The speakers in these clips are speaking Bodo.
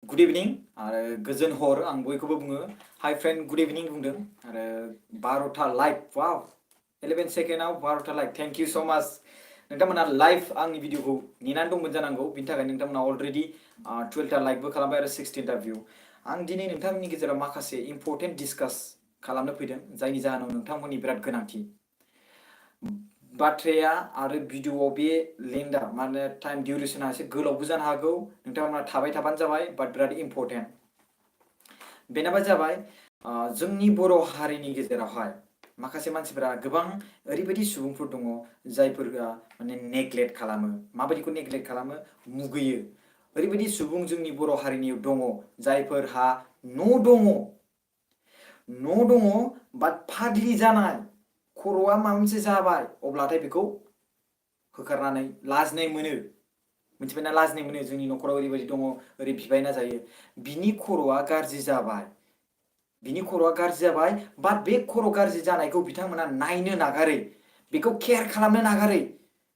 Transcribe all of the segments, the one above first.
गुड इभिनिं आरो गोजोन हर आं बयखौबो बुङो हाय फ्रेन्ड गुड इभिनिं बुंदों आरो 12था लाइभ वाव 11 सेकेन्डआव 12था लाइभ थेंक इउ सो माच नोंथांमोना लाइभ आंनि भिडिअखौ नेनानै दंमोन जानांगौ बिनि थाखाय नोंथांमोना अलरेडि 12था लाइभबो खालामबाय आरो 16था भिउ आं दिनै नोंथांमोननि गेजेराव माखासे इम्पर्टेन्ट डिसकास खालामनो फैदों जायनि जाहोनाव नोंथांमोननि बिराद गोनांथि बाथ्राया आरो भिडिअआव बे लेन्डा माने टाइम डिउरेसना एसे गोलावबो जानो हागौ नोंथांमोना थाबाय थाबानो जाबाय बाट बिराद इम्पर्टेन्ट बेनाबा जाबाय जोंनि बर' हारिनि गेजेरावहाय माखासे मानसिफोरा गोबां ओरैबायदि सुबुंफोर दङ जायफोरा माने नेग्लेक्ट खालामो माबायदिखौ नेग्लेक्ट खालामो मुगैयो ओरैबायदि सुबुं जोंनि बर' हारिनियाव दङ जायफोरहा न' दङ बाट फाग्लि जानाय खर'आ माबा मोनसे जाबाय अब्लाथाय बेखौ होखारनानै लाजिनाय मोनो मिथिबायना लाजिनाय मोनो जोंनि न'खराव ओरैबायदि दङ ओरै बिबायना जायो बिनि खर'आ गाज्रि जाबाय बाट बे खर' गाज्रि जानायखौ बिथांमोना नायनो नागारै बेखौ केयार खालामनो नागारै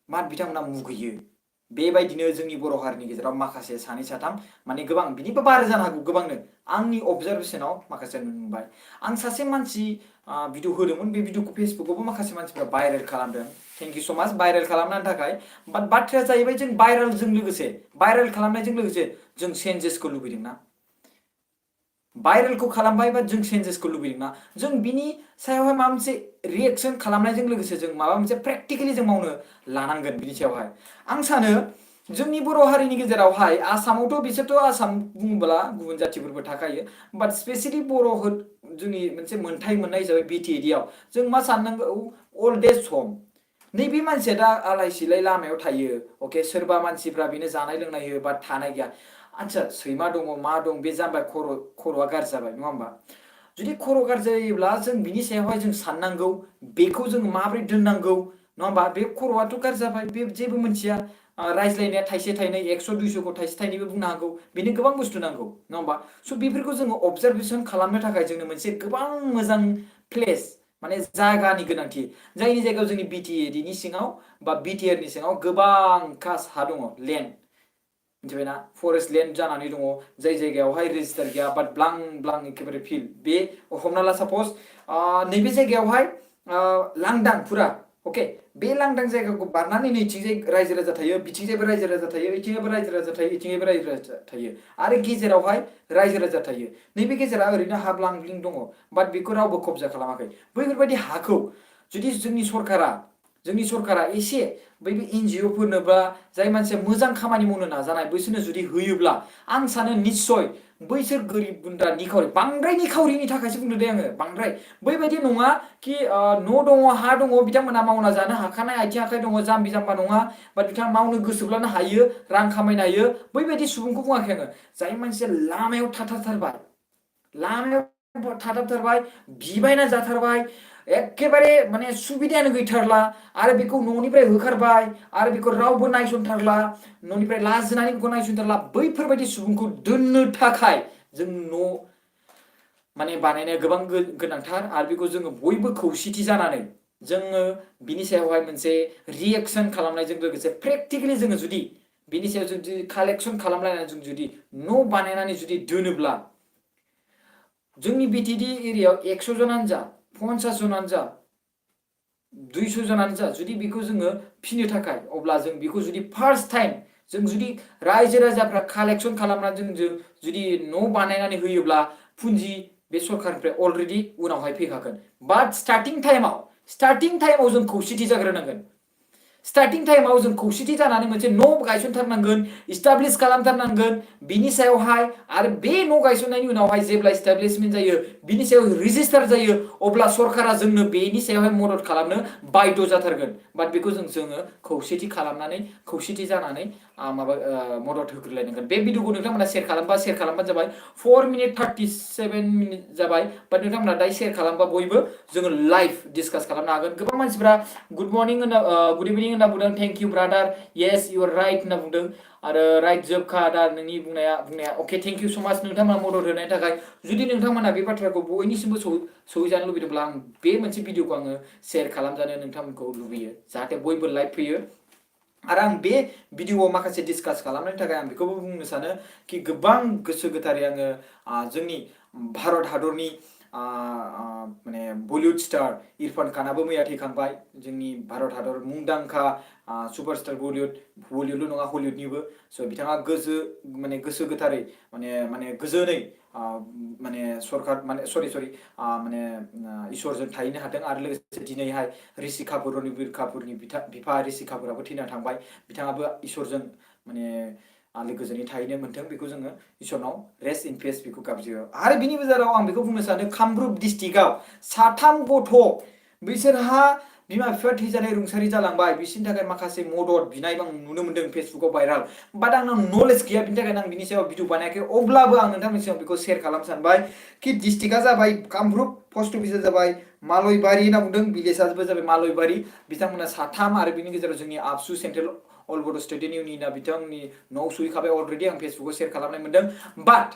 बाट बिथांमोना मुगैयो बेबायदिनो जोंनि बर' हारिनि गेजेराव माखासे सानै साथाम माने गोबां बिनिबो बारा जानो हागौ गोबांनो आंनि अबजारभेशनाव माखासे नुनो मोनबाय आं सासे मानसि भिडिअ होदोंमोन बे भिडिअखौ फेसबुकआवबो माखासे मानसिफ्रा भाइरेल खालामदों थेंक इउ सो माच भाइरेल खालामनायनि थाखाय बाट बाथ्राया जाहैबाय जों भाइरेल खालामनायजों लोगोसे जों चेन्जेसखौ लुबैदोंना भाइरेलखौ खालामबाय बा जों चेन्जेसखौ लुबैदोंना जों बिनि सायावहाय माबा मोनसे रिएक्सन खालामनायजों लोगोसे जों माबा मोनसे प्रेक्टिकेलि जों मावनो लानांगोन बिनि सायावहाय आं सानो जोंनि बर' हारिनि गेजेरावहाय आसामावथ' बिसोरथ' आसाम बुङोब्ला गुबुन जाथिफोरबो थाखायो बाट स्पेसियेलि बर' जोंनि मोनसे मोनथाय मोननाय हिसाबै बिटिएडिआव जों मा साननांगौ अल्ड एज हम नैबे मानसिया दा आलाय सिलाय लामायाव थायो अके सोरबा मानसिफ्रा बेनो जानाय लोंनाय होयो बा थानाय गैया आच्छा सैमा दङ मा दं बे जाम्बा खर'आ गाज्रि जाबाय नङा होमबा जुदि खर' गाज्रि जायोब्ला जों बिनि सायावहाय जों साननांगौ बेखौ जों माबोरै दोननांगौ नङा होमबा बे खर'आथ' गाज्रि जाबाय बे जेबो मोनथिया रायज्लायनाया थाइसे थाइनै 100-200खौ थाइसे थाइनैबो बुंनो हागौ बेनो गोबां बुस्थु नांगौ नङा होमबा स' बेफोरखौ जोङो अबजारभेसन खालामनो थाखाय जोंनो मोनसे गोबां मोजां प्लेस माने जायगानि गोनांथि जायनि जायगायाव जोंनि बिटिएडिनि सिङाव बा बिटिआरनि सिङाव गोबां खास हा दङ लेन्ड मिथिबायना फरेस्ट लेन्ड जानानै दङ जाय जायगायावहाय रेजिस्टार गैया बाट ब्लां ब्लां एखेबारे फिल्ड बे हमना ला सापज नैबे जायगायावहाय लांदां फुरा अके बे लांदां जायगाखौ बारनानै नैथिंजाय रायजो राजा थायो बिथिंजायबो रायजो राजा थायो इथिंजायबो रायजो राजा थायो इथिंजायबो रायजो राजा थायो आरो गेजेरावहाय रायजो राजा थायो नैबे गेजेरा ओरैनो हाब्लां ब्लिं दङ बाट बेखौ रावबो कब्जा खालामाखै बैफोरबायदि हाखौ जुदि जोंनि सरकारा एसे बै एनजिअ फोरनो बा जाय मानसिया मोजां खामानि मावनो नाजानाय बैसोरनो जुदि होयोब्ला आं सानो निस्सय बैसोर गोरिब गुन्द्रा निखावरि बांद्राय निखावरिनि थाखायसो बुंदों दे आङो बांद्राय बैबायदि नङा कि न' दङ हा दङ बिथांमोना मावना जानो हाखानाय आथिं आखाइ दङ जाम्बि जाम्बा नङा बाट बिथाङा मावनो गोसोब्लानो हायो रां खामायनो हायो बैबायदि सुबुंखौ बुङाखै आङो जाय मानसिया लामायाव थाथारबाय बिबायना जाथारबाय एखेबारे माने सुबिदायानो गैथारला आरो बेखौ न'निफ्राय होखारबाय आरो बेखौ रावबो नायसनथारला न'निफ्राय लाजिनानै बेखौ नायसनथारला बैफोरबायदि सुबुंखौ दोननो थाखाय जों न' माने बानायनाया गोबां गोनांथार आरो बेखौ जोङो बयबो खौसेथि जानानै जोङो बिनि सायावहाय मोनसे रिएक्सन खालामनायजों लोगोसे प्रेक्टिकेलि जोङो जुदि बिनि सायाव जुदि कालेक्सन खालामलायनानै जों जुदि न' बानायनानै जुदि दोनोब्ला जोंनि बिटिएडि एरियायाव 100 जनानो जा 50 जनानो जा 200 जनानो जा जुदि बेखौ जोङो फिनो थाखाय अब्ला जों बेखौ जुदि फार्स्ट टाइम जों जुदि रायजो राजाफ्रा कालेक्सन खालामनानै जों जुदि न' बानायनानै होयोब्ला पुन्जि बे सरकारनिफ्राय अलरेडि उनावहाय फैखागोन बाट स्टार्टिं टाइमाव जों खौसेथि जाग्रोनांगोन स्टार्टिं टाइमाव जों खौसेथि जानानै मोनसे न' गायसनथारनांगोन इस्टाब्लिश खालामथारनांगोन बिनि सायावहाय आरो बे न' गायसननायनि उनावहाय जेब्ला इस्टाब्लिशमेन्ट जायो बिनि सायाव रेजिस्टार जायो अब्ला सरकारा जोंनो बेनि सायावहाय मदद खालामनो बाध्य जाथारगोन बाट बेखौ जोङो खौसेथि खालामनानै खौसेथि जानानै मदद होग्रोलायनांगोन बे भिडिअखौ नोंथांमोना शेयार खालामबानो जाबाय 4 मिनिट 37 मिनिट जाबाय बाट नोंथांमोना दायो शेयार खालामबा बयबो जोङो लाइभ डिसकास खालामनो हागोन गोबां मानसिफ्रा गुड मर्निं गुड इभिनिं होनना बुंदों thank you brother yes you are right होनना बुंदों आरो राइट जोबखा आदा नोंनि बुंनाया अके थेंक इउ सो माच नोंथांमोना मदद होनायनि थाखाय जुदि नोंथांमोना बे बाथ्राखौ बयनिसिमबो सहैजानो लुबैदोंब्ला आं बे मोनसे भिडिअखौ आङो शेयार खालामजानो नोंथांमोनखौ लुबैयो जाहाथे बयबो लाइभ फैयो आरो आं बे भिडिअआव माखासे डिसकास खालामनायनि थाखाय आं बेखौबो बुंनो सानो कि गोबां गोसो गोथारै आङो जोंनि भारत हादरनि माने बलिउड स्टार इरफान खानाबो मैया थैखांबाय जोंनि भारत हादर मुंदांखा सुपारस्टार बलिउडल' नङा हलिउडनिबो स' बिथाङा गोसो गोथारै माने गोजोनै माने सरकार माने सरि माने इसोरजों थाहैनो हादों आरो लोगोसे दिनैहाय ऋषि कापुर रणबीर कापुरनि बिफा ऋषि कापुराबो थैना थांबाय बिथाङाबो इसोरजों माने आलो गोजोनै थाहैनो मोन्थों बेखौ जोङो इसोरनाव रेस्ट इन पिस बेखौ गाबज्रियो आरो बिनि गेजेराव आं बेखौ बुंनो सानो कामरुप डिस्ट्रिक्टआव साथाम गथ' बिसोरहा बिमा बिफा थैजानाय रुंसारि जालांबाय बिसोरनि थाखाय माखासे मदद बिनाय आं नुनो मोन्दों फेसबुकाव भाइराल बाट आंनाव नलेज गैया बिनि थाखायनो आं बिनि सायाव भिडिअ बानायाखै अब्लाबो आं नोंथांमोननि सायाव बेखौ शेयार खालामनो सानबाय कि डिस्ट्रिक्टआ जाबाय कामरुप पोस्ट अफिसआ जाबाय मालयबारि होनना बुंदों भिलेजआबो जाबाय मालयबारि बिथांमोना साथाम आरो बिनि गेजेराव जोंनि आबसु सेन्ट्रेल अल बड' स्टुडेन्ट इउनियनआ बिथांनि न'आव सहैखाबाय अलरेडि आं फेसबुकाव शेयार खालामनाय मोन्दों बाट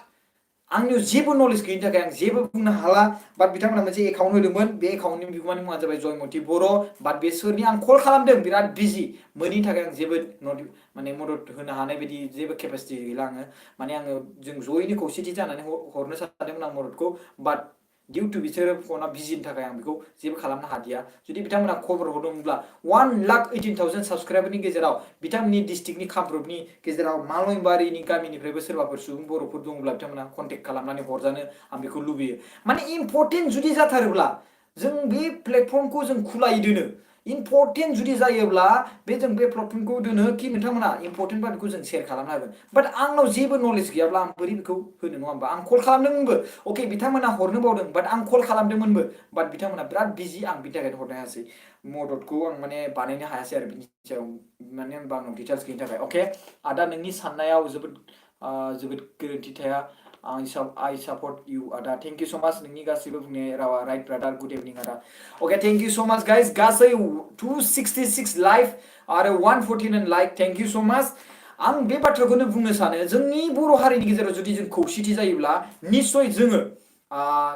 आंनियाव जेबो नलेज गैयिनि थाखाय आं जेबो बुंनो हाला बाट बिथांमोना मोनसे एकाउन्ट होदोंमोन बे एकाउन्टनि बिगोमानि मुङा जाबाय जयमती बर' बाट बेसोरनि आं कल खालामदों बिराद बिजि मोनैनि थाखाय आं जेबो माने मदद होनो हानाय बायदि जेबो केपासिटि गैला आङो माने आङो जों जयैनो खौसेथि जानानै हरनो सानदोंमोन आं मददखौ बाट डिउ टु बिसोरो फना बिजिनि थाखाय आं बेखौ जेबो खालामनो हादिया जुदि बिथांमोना खबर हरदोंमोनब्ला 1,18,000 साबस्क्राइबारनि गेजेराव बिथांमोननि डिस्ट्रिक्टनि कामरुपनि गेजेराव मालयबारिनि गामिनिफ्रायबो सोरबाफोर सुबुं बर'फोर दङब्ला बिथांमोना कन्टेक्ट खालामनानै हरजानो आं बेखौ लुबैयो माने इम्परटेन्ट जुदि जाथारोब्ला जों बे प्लेटफर्मखौ जों खुलायै दोनो इम्परटेन्ट जुदि जायोब्ला जों बे प्लेटफर्मखौ दोनो कि नोंथांमोना इम्परटेन्टबा बेखौ जों शेयार खालामनो हागोन बाट आंनाव जेबो नलेज गैयाब्ला आं बोरै बेखौ होनो नङा होमबा आं कल खालामदोंमोनबो अके बिथांमोना हरनो बावदों बाट आं कल खालामदोंमोनबो बाट बिथांमोना बिराद बिजि आं बिनि थाखायनो हरनो हायासै मददखौ आं माने बानायनो हायासै आरो बिनि सायाव माने होनबा आंनाव डिटेल्स गैयिनि थाखाय अके आदा नोंनि साननायाव जोबोद गोरोन्थि थाया I support you आदा थेंक इउ सो माच नोंनि गासैबो बुंनाय रावा राइट ब्रादार गुड इभिनिं आदा अके थेंक इउ सो माच गाइस गासै 266 लाइभ आरो 149 लाइक थेंक इउ सो माच आं बे बाथ्राखौनो बुंनो सानो जोंनि बर' हारिनि गेजेराव जुदि जों खौसेथि जायोब्ला निश्चय जोङो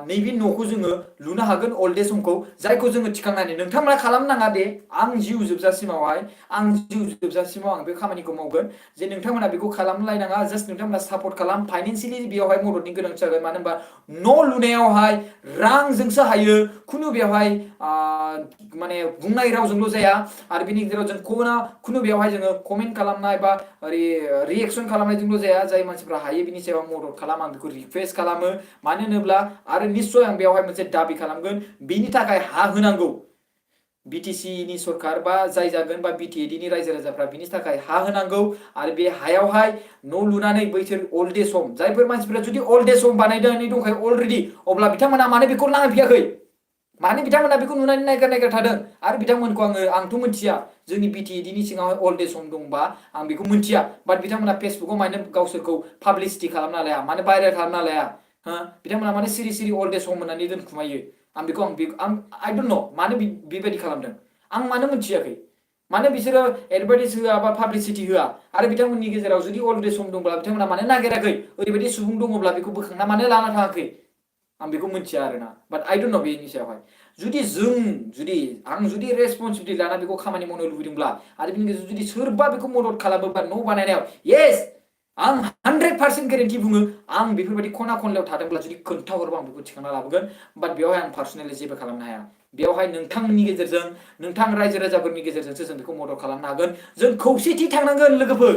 नैबे न'खौ जोङो लुनो हागोन अल्ड एज हमखौ जायखौ जोङो थिखांनानै नोंथांमोना खालामनाङा दे आं जिउ जोबजासिमाव आं बे खामानिखौ मावगोन जे नोंथांमोना बेखौ खालामलायनाङा जास्ट नोंथांमोना सापर्ट खालाम फाइनान्सियेलि बेयावहाय मददनि गोनांथि जागोन मानो होनबा न' लुनायावहाय रांजोंसो हायो खुनु बेवहाय माने बुंनाय रावजोंल' जाया आरो बिनि गेजेराव जों खुनु बेवहाय जोङो कमेन्ट खालामनाय बा रिएक्सन खालामनायजोंल' जाया जाय मानसिफ्रा हायो बिनि सायाव मदद खालाम आं बेखौ रिक्वेस्ट खालामो मानो होनोब्ला आरो निश्चय आं बेवहाय मोनसे दाबि खालामगोन बिनि थाखाय हा होनांगौ BTC नि सरकार बा जाय जागोन बा BTAD नि रायजो राजाफ्रा बिनि थाखाय हा होनांगौ आरो बे हायावहाय न' लुनानै बैसोर अल्ड एज हम जायफोर मानसिफ्रा जुदि अल्ड एज हम बानायनानै दंखायो अलरेडि अब्ला बिथांमोना मानो बेखौ नायफैयाखै मानो बिथांमोना बेखौ नुनानै नायगार थादों आरो बिथांमोनखौ आंथ' मिथिया जोंनि BTAD नि सिङाव अल्ड एज हम दंबा आं बेखौ मिथिया बाट बिथांमोना फेसबुकाव मानो गावसोरखौ पाब्लिसिटि खालामना लाया मानो भाइरेल खालामना लाया बिथांमोना मानो सिरि अल्ड एज हम होननानै दोनखुमायो आं I don't know मानो बेबायदि खालामदों आं मानो मिथियाखै मानो बिसोरो एडभार्टाइज होआ बा पाब्लिसिटि होआ आरो बिथांमोननि गेजेराव जुदि अल्ड एज हम दंब्ला बिथांमोना मानो नागिराखै ओरैबायदि सुबुं दङब्ला बेखौ बोखांना मानो लाना थाङाखै आं बेखौ मिथिया आरोना बाट I don't know बेनि सायावहाय जुदि रेसपन्सिबिलिटि लाना बेखौ खामानि मावनो लुबैदोंब्ला आरो बिनि गेजेराव जुदि सोरबा बेखौ मदद खालामोबा न' बानायनायाव येस आं 100% गेरेन्टि बुङो आं बेफोरबायदि खना खनलायाव थादोंब्ला जुदि खोन्थाहरबा आं बेखौ थिखांना लाबोगोन बाट बेवहाय आं पार्सनेलि जेबो खालामनो हाया बेवहाय नोंथांमोननि गेजेरजों नोंथां रायजो राजाफोरनि गेजेरजोंसो जों बेखौ मदद खालामनो हागोन जों खौसेथि थांनांगोन लोगोफोर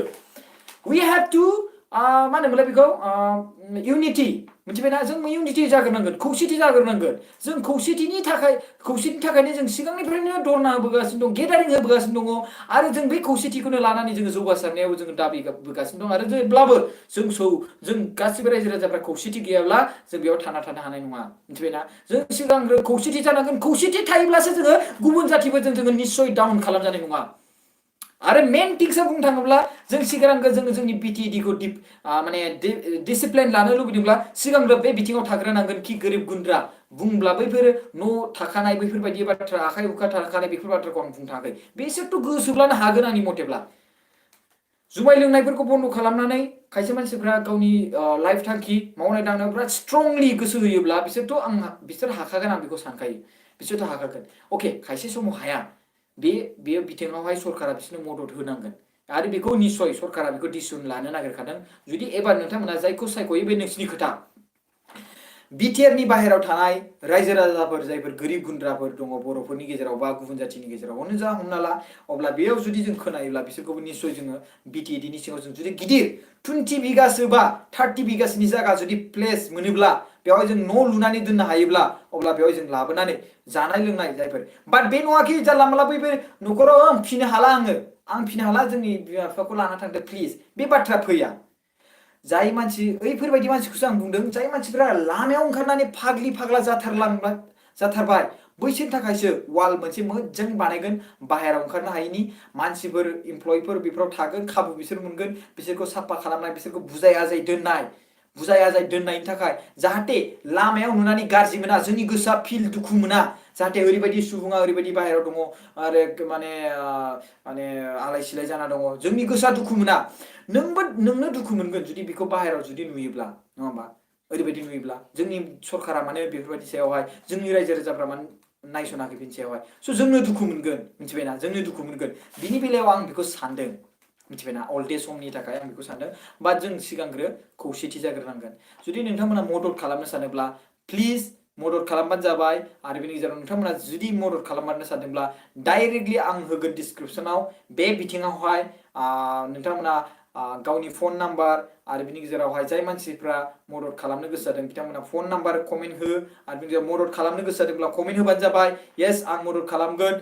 we have to मा होनोमोनलाय बेखौ इउनिटि मिथिबायना जों इउनिटि जाग्रोनांगोन खौसेथि जाग्रोनांगोन जों खौसेथिनि थाखायनो जों सिगांनिफ्रायनो धरना होबोगासिनो दं गेदारिं होबोगासिनो दङ आरो जों बे खौसेथिखौनो लानानै जोङो जौगासारनायाव जोङो दाबि होबोगासिनो दं आरो जेब्लाबो जों गासिबो रायजो राजाफ्रा खौसेथि गैयाब्ला जों बेयाव थानो हानाय नङा मिथिबायना जों सिगांग्रो खौसेथि जानांगोन खौसेथि थायोब्लासो जोङो गुबुन जाथिफोरजों जोङो निश्चय डाउन खालामजानाय नङा आरो मेन थिंसा बुंनो थाङोब्ला जों सिगांग्रो जोंनि BTAD खौ माने डिसिप्लिन लानो लुबैदोंब्ला सिगांग्रो बे बिथिङाव थाग्रोनांगोन कि गोरिब गुन्द्रा बुंब्ला बैफोर न' थाखानाय बैफोरबायदि बाथ्रा आखाइ हुखा थाखानाय बेफोर बाथ्राखौ आं बुंनो थाङाखै बिसोरथ' गोसोब्लानो हागोन आंनि मथेब्ला जुमाय लोंनायफोरखौ बन्द खालामनानै खायसे मानसिफ्रा गावनि लाइफ थांखि मावनाय दांनायाव बिराद स्ट्रंलि गोसो होयोब्ला बिसोर हाखागोन आं बेखौ सानखायो बिसोरथ' हाखागोन अके खायसे समाव हाया बे बिथिङावहाय सरकारा बिसोरनो मदद होनांगोन आरो बेखौ निस्सय सरकारा बेखौ डिसिसन लानो नागिरखादों जुदि एबार नोंथांमोना जायखौ सायख'यो बे नोंसिनि खोथा बिटिआरनि बाहेराव थानाय रायजो राजाफोर जायफोर गोरिब गुन्द्राफोर दङ बर'फोरनि गेजेराव बा गुबुन जाथिनि गेजेरावनो जा हमना ला अब्ला बेयाव जुदि जों खोनायोब्ला बिसोरखौबो निस्सय जोङो बिटिएडिनि सिङाव जों जुदि गिदिर 20 बिगासो बा 30 बिगासोनि जायगा जुदि प्लेस मोनोब्ला बेवहाय जों न' लुनानै दोननो हायोब्ला अब्ला बेवहाय जों लाबोनानै जानाय लोंनाय जायफोर बाट बे नङाखि जानला मोनला बैबो न'खराव आं फिनो हाला आं फिनो हाला जोंनि बिमा बिफाखौ लाना थांदो प्लिज बे बाथ्रा फैया जाय मानसि ओइफोरबायदि मानसिखौसो आं बुंदों जाय मानसिफोरा लामायाव ओंखारनानै फाग्लि फाग्ला जाथारबाय बैसोरनि थाखायसो वाल मोनसे मोजां बानायगोन बाहेरायाव ओंखारनो हायिनि मानसिफोर इमप्लयफोर बेफोराव थागोन खाबु बिसोर मोनगोन बिसोरखौ साफा खालामनाय बिसोरखौ बुजाय आजाय दोननायनि थाखाय जाहाथे लामायाव नुनानै गाज्रि मोना जोंनि गोसोआ फिल दुखु मोना जाहाथे ओरैबायदि सुबुङा ओरैबायदि बाहेरायाव दङ आरो माने आलाय सिलाय जाना दङ जोंनि गोसोआ दुखु मोना नोंनो दुखु मोनगोन जुदि बेखौ बाहेरायाव जुदि नुयोब्ला नङा होमबा ओरैबायदि नुयोब्ला जोंनि सरकारा माने बेफोरबायदि सायावहाय जोंनि रायजो राजाफ्रा माने नायस'नाखै बिनि सायावहाय स' जोंनो दुखु मोनगोन मिथिबायना जोंनो दुखु मोनगोन बिनि बेलायाव आं बेखौ सानदों मिथिबायना अल दे समनि थाखाय आं बेखौ सानदों बाट जों सिगांग्रो खौसेथि जाग्रोनांगोन जुदि नोंथांमोना मदद खालामनो सानोब्ला प्लिज मदद खालामबानो जाबाय आरो बेनि गेजेराव नोंथांमोना जुदि मदद खालामनो सानदोंब्ला डाइरेक्टलि आं होगोन डिसक्रिपसनाव बे बिथिङावहाय नोंथांमोना गावनि फन नाम्बार आरो बिनि गेजेरावहाय जाय मानसिफ्रा मदद खालामनो गोसो जादों बिथांमोना फन नाम्बार कमेन्ट हो आरो बिनि गेजेराव मदद खालामनो गोसो जादोंब्ला कमेन्ट होबानो जाबाय येस आं मदद खालामगोन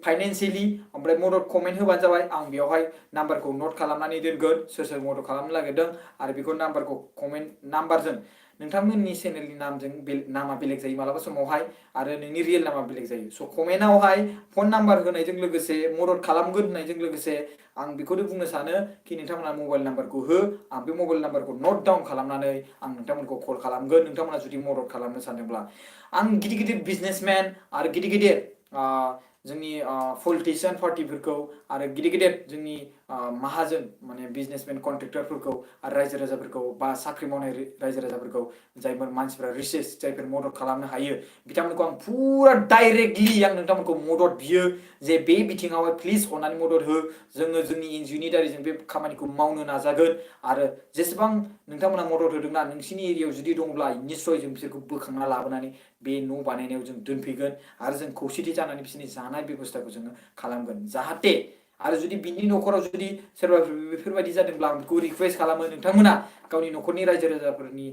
फाइनान्सियेलि ओमफ्राय मदद कमेन्ट होबानो जाबाय आं बेवहाय नाम्बारखौ नट खालामनानै दोनगोन सोर मदद खालामनो नागिरदों आरो बेखौ नाम्बारखौ कमेन्ट नाम्बारजों नोंथांमोननि चेनेलनि नामजों नामा बेलेग जायो मालाबा समावहाय आरो नोंनि रियेल नामा बेलेग जायो स' कमेन्टआवहाय फन नाम्बार होनायजों लोगोसे मदद खालामगोन होननायजों लोगोसे आं बेखौनो बुंनो सानो कि नोंथांमोना मबाइल नाम्बारखौ हो आं बे मबाइल नाम्बारखौ नट डाउन खालामनानै आं नोंथांमोनखौ कल खालामगोन नोंथांमोना जुदि मदद खालामनो सानदोंब्ला आं गिदिर गिदिर बिजनेसमेन आरो गिदिर गिदिर जोंनि पलिटिशियान पार्टिफोरखौ आरो गिदिर गिदिर जोंनि माहाजोन माने बिजनेसमेन कन्ट्रेक्टरफोरखौ आरो रायजो राजाफोरखौ बा साख्रि मावनाय रायजो राजाफोरखौ जायफोर मानसिफ्रा रिसार्च जायफोर मदद खालामनो हायो बिथांमोनखौ आं फुरा डाइरेक्टलि आं नोंथांमोनखौ मदद बियो जे बे बिथिङावहाय प्लिज अननानै मदद हो जोङो जोंनि एनजिअनि दारै जों बे खामानिखौ मावनो नाजागोन आरो जेसेबां नोंथांमोना मदद होदोंना नोंसिनि एरियायाव जुदि दंब्ला निस्सय जों बिसोरखौ बोखांना लाबोनानै बे न' बानायनायाव जों दोनफैगोन आरो जों खौसेथि जानानै बिसोरनि जानाय बेबस्थाखौ जोङो खालामगोन जाहाथे आरो जुदि बिनि न'खराव जुदि सोरबा बेफोरबायदि जादोंब्ला आं बेखौ रिकुवेस्ट खालामो नोंथांमोना गावनि न'खरनि रायजो राजाफोरनि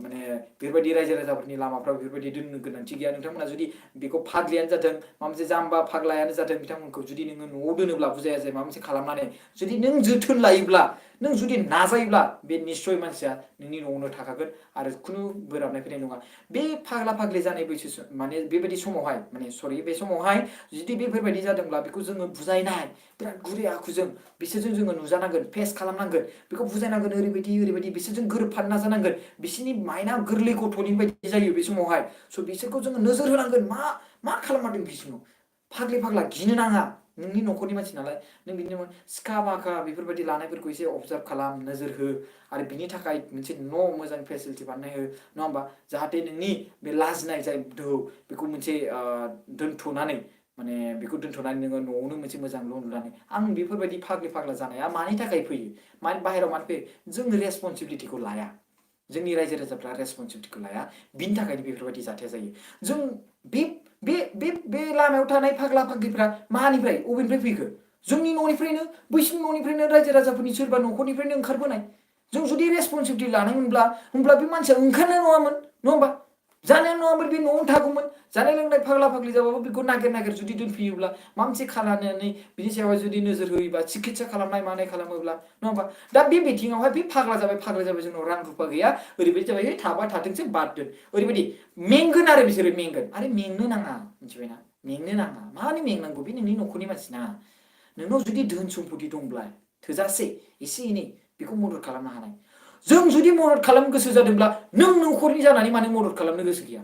माने बेफोरबायदि रायजो राजाफोरनि लामाफ्राव बेफोरबायदि दोननो गोनांथि गैया नोंथांमोना जुदि बेखौ फाग्लियानो जाथों माबा मोनसे जाम्बा फाग्लायानो जाथों बिथांमोनखौ जुदि नोङो न'आव दोनोब्ला बुजाया जाय माबा मोनसे खालामनानै जुदि नों जोथोन लायोब्ला नों जुदि नाजायोब्ला बे निस्सय मानसिया नोंनि न'आवनो थाखागोन आरो खुनु बोराबनाय फैनाय नङा बे फाग्ला फाग्लि जानाय बैसो माने बेबायदि समावहाय माने सरि बे समावहाय जुदि बेफोरबायदि जादोंब्ला बेखौ जोङो बुजायनाय बिराद गुरै आखुजों बिसोरजों जोङो नुजानांगोन फेस खालामनांगोन बेखौ बुजायनांगोन ओरैबायदि बिसोरजों गोरोबफानो नाजानांगोन बिसोरनि माइन्डआ गोरलै गथ'नि बायदि जायो बे समावहाय स' बिसोरखौ जोङो नोजोर होनांगोन मा खालामदों बिसोरनाव फाग्लि फाग्ला गिनो नाङा नोंनि न'खरनि मानसि नालाय नों बिदिनो सिखा बाखा बेफोरबायदि लानायफोरखौ एसे अबजार्भ खालाम नोजोर हो आरो बिनि थाखाय मोनसे न' मोजां फेसिलिटि बानायना हो नङा होमबा जाहाथे नोंनि बे लाजिनाय जाय दोहौ बेखौ मोनसे दोनथ'नानै माने बेखौ दोनथ'नानै नोङो न'आवनो मोनसे मोजां न' लुनानै आं बेफोरबायदि फाग्लि फाग्ला जानाया मानि थाखाय फैयो बाहेरायाव मानो फैयो जों रेसपन्सिबिलिटिखौ लाया जोंनि रायजो राजाफ्रा रेसपन्सिबिलिटिखौ लाया बिनि थाखायनो बेफोरबायदि जाथाया जायो जों बे लामायाव थानाय फाग्ला फाग्लिफ्रा मानिफ्राय अबेनिफ्राय फैखो जोंनि न'निफ्रायनो बैसिनि न'निफ्रायनो रायजो राजाफोरनि सोरबा न'खरनिफ्रायनो ओंखारबोनाय जों जुदि रेसपन्सिबिलिटि लानायमोनब्ला होमब्ला बे मानसिया ओंखारनाय नङामोन नङा होमबा जानाय नङामोन बे न'आवनो थागौमोन जानाय लोंनाय फाग्ला फाग्लि जाबाबो बेखौ नागिर जुदि दोनफैयोब्ला माबा मोनसे खालामनानै बिनि सायावहाय जुदि नोजोर होयोबा सिकित्सा खालामनाय मानाय खालामोब्ला नङा होमबा दा बे बिथिङावहाय बे फाग्ला जाबाय जोंनाव रां रुफा गैया ओरैबायदि जाबाय है थाबा थाथोंसै बाद दोन ओरैबायदि मेंगोन आरो बिसोरो मेंगोन आरे मेंनो नाङा मिथिबायना मेंनो नाङा मानो मेंनांगौ बे नोंनि न'खरनि मानसि ना नोंनाव जुदि धोन सम्पति दंब्ला थोजासे एसे एनै बेखौ मदद खालामनो हानाय जों जुदि मदद खालामनो गोसो जादोंब्ला नों न'खरनि जानानै मानो मदद खालामनो गोसो गैया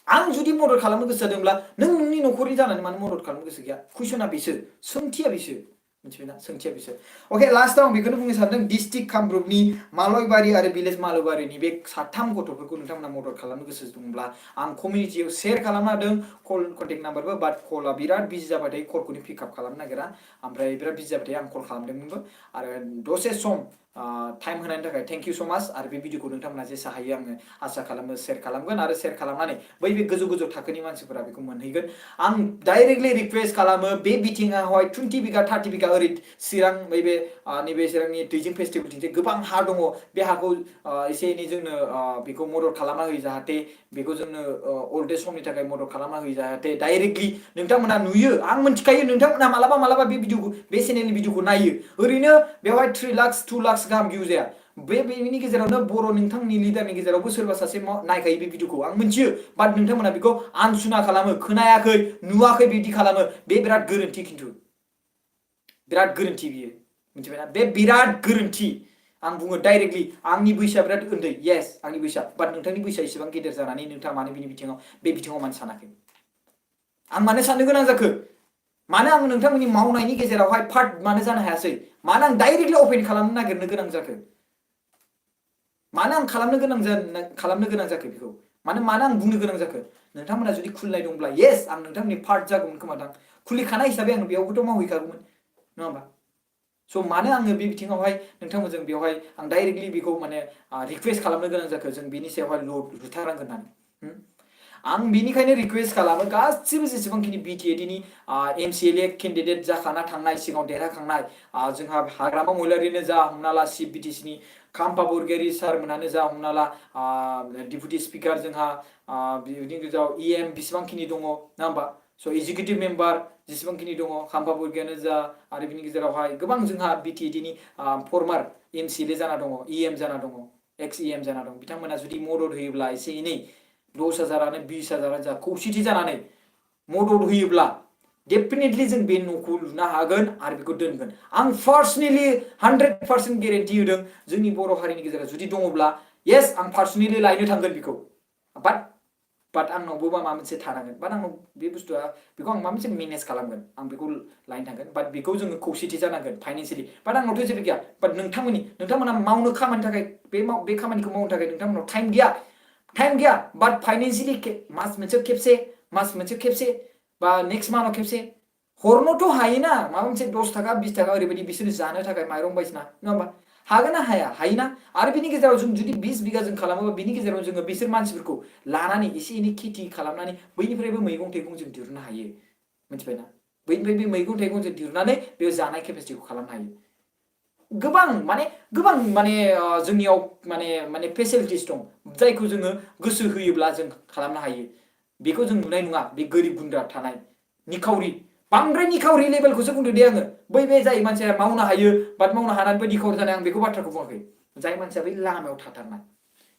आं जुदि मदद खालामनो गोसो जादोंब्ला नों नोंनि न'खरनि जानानै मानो मदद खालामनो गोसो गैया कुइसना बेसो सोंथिया बेसो मिथिबायना सोंथिया बिसोर अके लास्टआव आं बेखौनो बुंनो सानदों डिस्ट्रिक्ट कामरुपनि मालयबारि आरो भिलेज मालयबारिनि बे साथाम गथ'फोरखौ नोंथांमोना मदद खालामनो गोसो दंब्ला आं कमिउनिटियाव शेयार खालामना होदों कल कन्टेक्ट नाम्बारबो बाट कलआ बिराद बिजि जाबाथाय कलखौनो पिकआप खालामनो नागिरा ओमफ्राय बिराद बिजि जाबाथाय आं कल खालामदोंमोनबो आरो दसे सम टाइम होनायनि थाखाय थेंक इउ सो माच आरो बे भिडिअखौ नोंथांमोना जेसे हायो आङो आसा खालामो शेयार खालामगोन आरो शेयार खालामनानै बै बे गोजौ गोजौ थाखोनि मानसिफोरा बेखौ मोनहैगोन आं डाइरेक्टलि रिक्वेस्ट खालामो बे बिथिङावहाय 20 बिगा 30 बिगा ओरै चिरां नैबे नैबे चिरांनि दैजिं फेस्टिभेलथिंजाय गोबां हा दङ बे हाखौ एसे एनै जोंनो बेखौ मदद खालामना होयो जाहाथे बेखौ जोंनो अल्ड एज समनि थाखाय मदद खालामना होयो जाहाथे डाइरेक्टलि नोंथांमोना नुयो आं मिथिखायो नोंथांमोना मालाबा मालाबा बे भिडिअखौ बे चेनेलनि भिडिअखौ नायो ओरैनो बेवहाय 3 लाख 2 लाख गाहाम भिउ जाया बेनि गेजेरावनो बर' नोंथांनि लिडारनि गेजेरावबो सोरबा सासे नायखायो बे भिडिअखौ आं मिथियो बाट नोंथांमोना बेखौ आनसुना खालामो खोनायाखै नुवाखै बिदि खालामो बे बिराद गोरोन्थि खिन्थु बिराद गोरोन्थि बियो मिथिबायना बे बिराद गोरोन्थि आं बुङो डाइरेक्टलि आंनि बैसोआ बिराद उन्दै येस आंनि बैसोआ बाट नोंथांनि बैसोआ एसेबां गेदेर जानानै नोंथाङा मानो बिनि बिथिङाव बे बिथिङाव मानो सानाखै आं मानो साननो गोनां जाखो मानो आं नोंथांमोननि मावनायनि गेजेरावहाय पार्ट मानो जानो हायासै मानो आं डाइरेक्टलि अपेन खालामनो नागिरनो गोनां जाखो मानो आं खालामनो गोनां जाखो बेखौ मानो आं बुंनो गोनां जाखो नोंथांमोना जुदि खुलिनाय दंब्ला येस आं नोंथांमोननि पार्ट जागौमोन खोमादां खुलिखानाय हिसाबै आं बेयावबोथ' मावहैखागौमोन नङा होमबा स' मानो आङो बे बिथिङावहाय नोंथांमोनजों बेवहाय आं डाइरेक्टलि बेखौ माने रिक्वेस्ट खालामनो गोनां जाखो जों बेनि सायावहाय लुथारनांगोन होननानै आं बेनिखायनो रिक्वेस्ट खालामो गासिबो जेसेबांखिनि बिटिएडिनि एमसिएलए केन्डिडेट जाखाना थांनाय सिगाङाव देरहाखांनाय जोंहा हाग्रामा महिलारिनो जा हमना ला चिफ बिटिसिनि खाम्फा बरगयारि सारमोनानो जा हमना ला डिपुटि स्पिकार जोंहा बिनि गेजेराव इएम बेसेबांखिनि दङ नङा होमबा स' एजुकेटिभ मेम्बार जेसेबांखिनि दङ खाम्फा बरगयारियानो जा आरो बिनि गेजेरावहाय गोबां जोंहा बिटिएडिनि फर्मार एमसिएलए जाना दङ इएम जाना दङ एक्स इएम जाना दं बिथांमोना जुदि मदद होयोब्ला एसे एनै 10,000 20,000 जा खौसेथि जानानै मदद होयोब्ला डेफिनेटलि जों बे न'खौ लुनो हागोन आरो बेखौ दोनगोन आं पार्सनेलि 100% गेरेन्टि होदों जोंनि बर' हारिनि गेजेराव जुदि दङब्ला येस आं पार्सनेलि लायनो थांगोन बेखौ बाट आंनावबो माबा मोनसे थानांगोन बाट आंनाव बे बुस्थुआ बेखौ आं माबा मोनसे मेनेज खालामगोन आं बेखौ लायनो थांगोन बाट बेखौ जोङो खौसेथि जानांगोन फाइनान्सियेलि बाट आंनावथ' जेबो गैया बाट नोंथांमोना मावनो खामानि थाखाय बे खामानिखौ मावनो थाखाय नोंथांमोनाव टाइम गैया बाट फाइनान्सियेलि मास मोनसे खेबसे बा नेक्स्ट मान्थआव खेबसे हरनोथ' हायोना माबा मोनसे 10 थाखा 20 थाखा ओरैबायदि बिसोरनो जानो थाखाय माइरं बायसिना नङा होमबा हागोन ना हाया हायोना आरो बिनि गेजेराव जों जुदि 20 बिगा जों खालामोबा बिनि गेजेराव जोङो बिसोर मानसिफोरखौ लानानै एसे एनै खेथि खालामनानै बैनिफ्रायबो मैगं थाइगं जों दिहुननो हायो मिथिबायना बैनिफ्राय बे मैगं थाइगं जों दिहुननानै बे जानाय केपासिटिखौ खालामनो हायो गोबां माने जोंनियाव माने फेसिलिटिस दं जायखौ जोङो गोसो होयोब्ला जों खालामनो हायो बेखौ जों नुनाय नङा बे गोरिब गुन्द्रा थानाय निखावरि बांद्राय निखावरि लेभेलखौसो बुंदो दे आङो बे जाय मानसिया मावनो हायो बाट मावनो हानानैबो निखावरि जानाय आं बेखौ बाथ्राखौ बुङाखै जाय मानसिया बै लामायाव थाथारनाय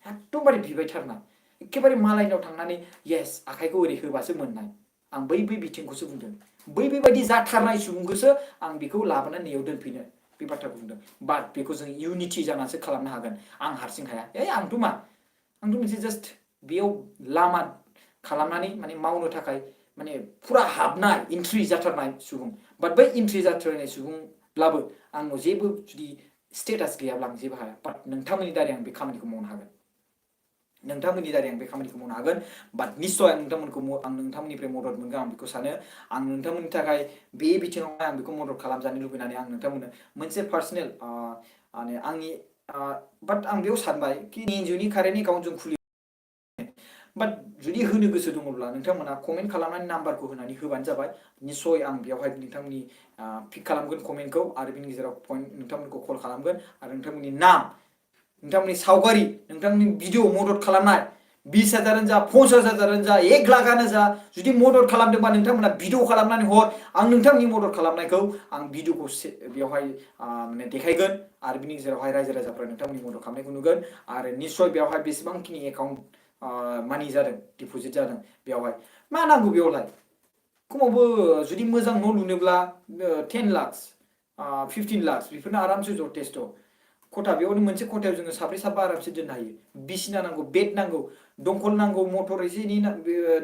एकदमबारे बिबायथारनाय एखेबारे मालायनाव थांनानै येस आखाइखौ ओरै होबासो मोननाय आं बै बिथिंखौसो बुंदों बेबायदि जाथारनाय सुबुंखौसो आं बेखौ लाबोनानै नैयाव दोनफैनो बे बाथ्राखौ बुंदों बाट बेखौ जों इउनिटि जानानैसो खालामनो हागोन आं हारसिं हाया आंथ' मोनसे जास्ट बेयाव लामा खालामनानै माने मावनो थाखाय माने फुरा हाबनाय एन्ट्रि जाथारनाय सुबुं बाट बै एन्ट्रि जाथारनाय सुबुंब्लाबो आंनाव जेबो जुदि स्टेटास गैयाब्ला आं जेबो हाया बाट नोंथांमोननि दारै आं बे खामानिखौ मावनो हागोन बाट निस्सय आं नोंथांमोननिफ्राय मदद मोनगोन आं बेखौ सानो आं नोंथांमोननि थाखाय बे बिथिङावहाय आं बेखौ मदद खालामजानो लुबैनानै आं नोंथांमोननो मोनसे पार्सनेल आंनि बाट आं बेयाव सानबाय कि एनजिअनि कारेन्ट एकाउन्ट जों खुलि बाट जुदि होनो गोसो दङब्ला नोंथांमोना कमेन्ट खालामनानै नाम्बारखौ होनानै होबानो जाबाय निस्सय आं बेवहाय नोंथांमोननि पिक खालामगोन कमेन्टखौ आरो बिनि गेजेराव नोंथांमोनखौ कल खालामगोन आरो नोंथांमोननि नाम नोंथांमोननि सावगारि नोंथांमोननि भिडिअ मदद खालामनाय 20,000 जा 50,000 जा 1 लाखानो जा जुदि मदद खालामदोंबा नोंथांमोना भिडिअ खालामनानै हर आं नोंथांनि मदद खालामनायखौ आं भिडिअखौ बेवहाय माने देखायगोन आरो बिनि गेजेरावहाय रायजो राजाफ्रा नोंथांमोननि मदद खालामनायखौ नुगोन आरो निस्सय बेवहाय बेसेबांखिनि एकाउन्ट मानि जादों डिप'जिट जादों बेवहाय मा नांगौ बेवहाय खमावबो जुदि मोजां न' लुनोब्ला 10 लाख 15 लाख बेफोरनो आरामसे जथेस्थ' खथा बेयावनो मोनसे खथायाव जोङो साब्रै साबा आरामसे दोननो हायो बिसिना नांगौ बेड नांगौ दंखल नांगौ मटर एसेनि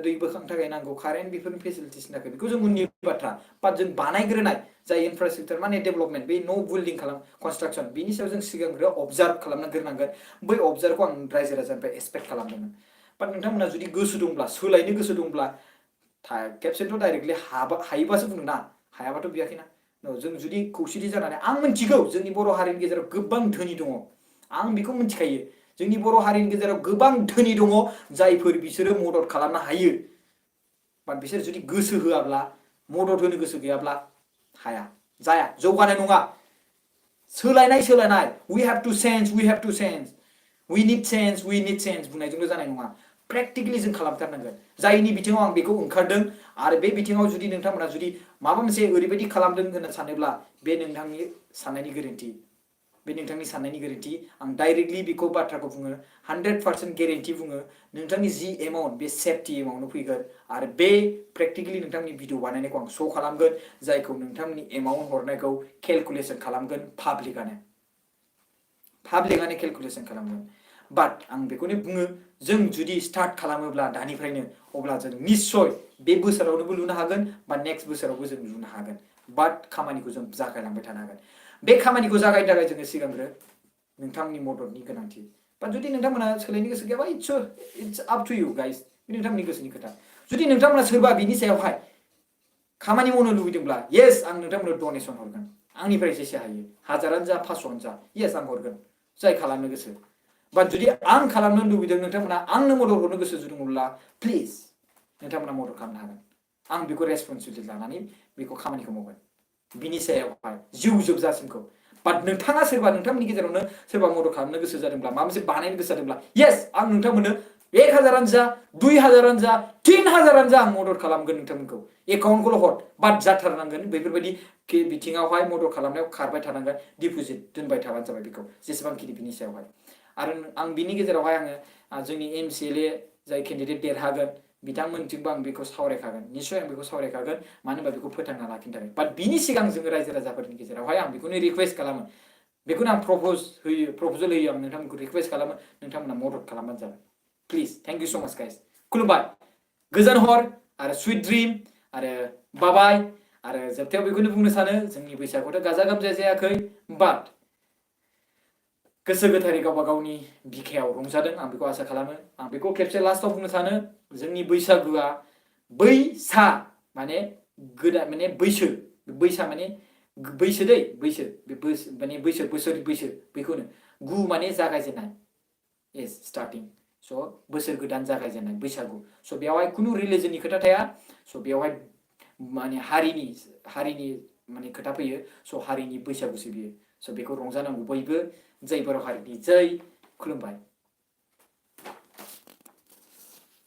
दै बोखांनो थाखाय नांगौ कारेन्ट बेफोरनि फेसिलिटिसनि थाखाय बेखौ जों उननि बाथ्रा बाट जों बानायग्रोनाय जाय इनफ्रास्ट्राक्चार माने डेभेलपमेन्ट बे न' बिल्डिं कनस्ट्राक्सन बिनि सायाव जों सिगांग्रो अबजार्भ खालामना दोननांगोन बै अबजार्भखौ आं रायजो राजानिफ्राय एक्सपेक्ट खालामदोंमोन बाट नोंथांमोना जुदि गोसो दंब्ला सोलायनो गोसो दंब्ला खेबसेथ' डाइरेक्टलि हायोबासो बुंदों ना हायाबाथ' बियाखैना जों जुदि खौसेथि जानानै आं मिथिगौ जोंनि बर' हारिनि गेजेराव गोबां धोनि दङ आं बेखौ मिथिखायो जोंनि बर' हारिनि गेजेराव गोबां धोनि दङ जायफोर बिसोरो मदद खालामनो हायो बाट बिसोर जुदि गोसो होआब्ला मदद होनो गोसो गैयाब्ला हाया जाया जौगानाय नङा सोलायनाय we have to change we need change बुंनायजोंल' जानाय नङा प्रेक्टिकलि जों खालामथारनांगोन जायनि बिथिङाव आं बेखौ ओंखारदों आरो बे बिथिङाव जुदि नोंथांमोना जुदि माबा मोनसे ओरैबायदि खालामदों होनना सानोब्ला बे नोंथांनि साननायनि गोरोन्थि आं डाइरेक्टलि बेखौ बाथ्राखौ बुङो 100% गेरेन्टि बुङो नोंथांनि जि एमाउन्ट बे सेफटि एमाउन्टआव फैगोन आरो बे प्रेक्टिकलि नोंथांनि भिडिअ बानायनायखौ आं शो खालामगोन जायखौ नोंथांनि एमाउन्ट हरनायखौ केलकुलेसन खालामगोन पाब्लिकआनो केलकुलेसन खालामगोन बाट आं बेखौनो बुङो जों जुदि स्टार्ट खालामोब्ला दानिफ्रायनो अब्ला जों निश्चय बे बोसोरावनोबो लुनो हागोन बा नेक्स्ट बोसोरावबो जों लुनो हागोन बाट खामानिखौ जों जागायलांबाय थानो हागोन बे खामानिखौ जागायनो थाखाय जोङो सिगांग्रो नोंथांनि मददनि गोनांथि बाट जुदि नोंथांमोना सोलायनो गोसो गैयाबा it's up to you guys नोंथांमोननि गोसोनि खोथा जुदि नोंथांमोना सोरबा बिनि सायावहाय खामानि मावनो लुबैदोंब्ला येस आं नोंथांमोननो डनेसन हरगोन आंनिफ्राय जेसे हायो 1000 जा 500 जा येस आं हरगोन जाय खालामनो गोसो बाट जुदि आं खालामनो लुबैदों नोंथांमोना आंनो मदद हरनो गोसो दङब्ला प्लिज नोंथांमोना मदद खालामनो हागोन आं बेखौ रेसपन्सिबिलिटि लानानै बेखौ खामानिखौ मावगोन बिनि सायावहाय जिउ जोबजासिमखौ बाट नोंथाङा सोरबा नोंथांमोननि गेजेरावनो सोरबा मदद खालामनो गोसो जादोंब्ला माबा मोनसे बानायनो गोसो जादोंब्ला येस आं नोंथांमोननो 1000 जा 2000 जा 3000 जा आं मदद खालामगोन नोंथांमोनखौ एकाउन्टखौल' हर बाट जाथारनांगोन बेफोरबायदि बिथिङावहाय मदद खालामनायाव खारबाय थानांगोन डिप'जिट दोनबाय थाबानो जाबाय बेखौ जेसेबांखिनि बिनि सायावहाय आरो आं बिनि गेजेरावहाय आङो जोंनि MCLA जाय केन्डिडेट देरहागोन बिथांमोनथिंबो आं बेखौ सावरायखागोन निश्चय आं बेखौ सावरायखागोन मानो होनबा बेखौ फोथांना लाखिनो थाखाय बाट बिनि सिगां जोङो रायजो राजाफोरनि गेजेरावहाय आं बेखौनो रिक्वेस्ट खालामो बेखौनो आं प्रप'जल होयो आं नोंथांमोनखौ रिक्वेस्ट खालामो नोंथांमोना मदद खालामबानो जाबाय प्लिज थेंक इउ सो माच गाइस खुलुमबाय गोजोन हर आरो स्वीट ड्रिम आरो बाबाय आरो जोबथायाव बेखौनो बुंनो सानो जोंनि बैसागुआथ' गाजा गोमजायै जायाखै बाट गोसो गोथारै गावबा गावनि बिखायाव रंजादों आं बेखौ आसा खालामो आं बेखौ खेबसे लास्टआव बुंनो सानो जोंनि बैसागुआ बैसा माने गोदान माने बैसा माने बैसो दै बैसो बे माने बोसोरनि बैसो बेखौनो गु माने जागायजेननाय एस स्टार्टिं स' बोसोर गोदान जागायजेननाय बैसागु स' बेयावहाय खुनु रिलिजननि खोथा थाया स' बेयावहाय माने हारिनि माने खोथा फैयो स' हारिनि बैसागुसो बियो स' बेखौ रंजानांगौ बयबो जै बर' हारिनि जै खुलुमबाय